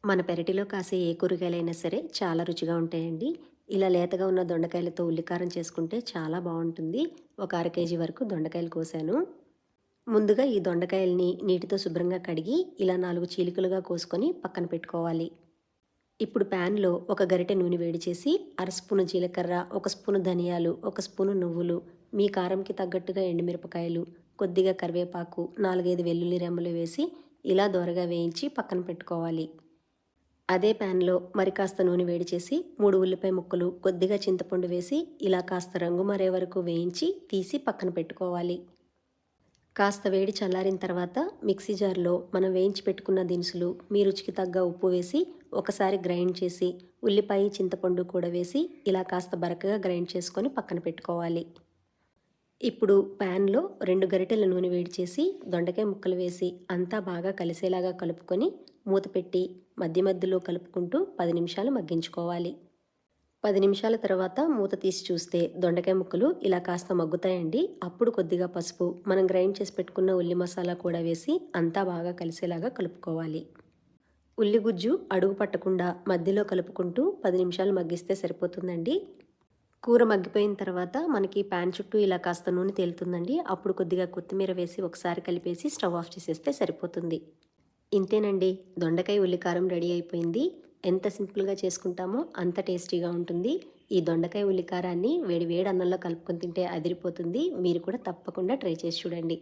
మన పెరటిలో కాసే ఏ కూరగాయలైనా సరే చాలా రుచిగా ఉంటాయండి. ఇలా లేతగా ఉన్న దొండకాయలతో ఉల్లికారం చేసుకుంటే చాలా బావుంటుంది. ఒక అర కేజీ వరకు దొండకాయలు కోసాను. ముందుగా ఈ దొండకాయల్ని నీటితో శుభ్రంగా కడిగి ఇలా 4 చీలికలుగా కోసుకొని పక్కన పెట్టుకోవాలి. ఇప్పుడు ప్యాన్‌లో ఒక గరిటె నూనె వేడి చేసి అర స్పూను జీలకర్ర, ఒక స్పూను ధనియాలు, ఒక స్పూను నువ్వులు, మీ కారంకి తగ్గట్టుగా ఎండుమిరపకాయలు, కొద్దిగా కరివేపాకు, 4, 5 వెల్లుల్లి రెమ్మలు వేసి ఇలా దోరగా వేయించి పక్కన పెట్టుకోవాలి. అదే ప్యాన్‌లో మరి కాస్త నూనె వేడి చేసి 3 ఉల్లిపాయ ముక్కలు, కొద్దిగా చింతపండు వేసి ఇలా కాస్త రంగు మారే వరకు వేయించి తీసి పక్కన పెట్టుకోవాలి. కాస్త వేడి చల్లారిన తర్వాత మిక్సీ జార్‌లో మనం వేయించి పెట్టుకున్న దినుసులు, మీ రుచికి తగ్గ ఉప్పు వేసి ఒకసారి గ్రైండ్ చేసి ఉల్లిపాయ, చింతపండు కూడా వేసి ఇలా కాస్త బరకగా గ్రైండ్ చేసుకొని పక్కన పెట్టుకోవాలి. ఇప్పుడు ప్యాన్‌లో 2 గరిటెల నూనె వేడి చేసి దొండకాయ ముక్కలు వేసి అంతా బాగా కలిసేలాగా కలుపుకొని మూత పెట్టి మధ్య మధ్యలో కలుపుకుంటూ 10 నిమిషాలు మగ్గించుకోవాలి. 10 నిమిషాల తర్వాత మూత తీసి చూస్తే దొండకాయ ముక్కలు ఇలా కాస్త మగ్గుతాయండి. అప్పుడు కొద్దిగా పసుపు, మనం గ్రైండ్ చేసి పెట్టుకున్న ఉల్లి మసాలా కూడా వేసి అంతా బాగా కలిసేలాగా కలుపుకోవాలి. ఉల్లిగుజ్జు అడుగు పట్టకుండా మధ్యలో కలుపుకుంటూ 10 నిమిషాలు మగ్గిస్తే సరిపోతుందండి. కూర మగ్గిపోయిన తర్వాత మనకి ప్యాన్ చుట్టూ ఇలా కాస్త నూనె తేలుతుందండి. అప్పుడు కొద్దిగా కొత్తిమీర వేసి ఒకసారి కలిపేసి స్టవ్ ఆఫ్ చేసేస్తే సరిపోతుంది. ఇంతేనండి, దొండకాయ ఉల్లికారం రెడీ అయిపోయింది. ఎంత సింపుల్గా చేసుకుంటామో అంత టేస్టీగా ఉంటుంది. ఈ దొండకాయ ఉల్లికారాన్ని వేడి వేడి అన్నంలో కలుపుకొని తింటే అదిరిపోతుంది. మీరు కూడా తప్పకుండా ట్రై చేసి చూడండి.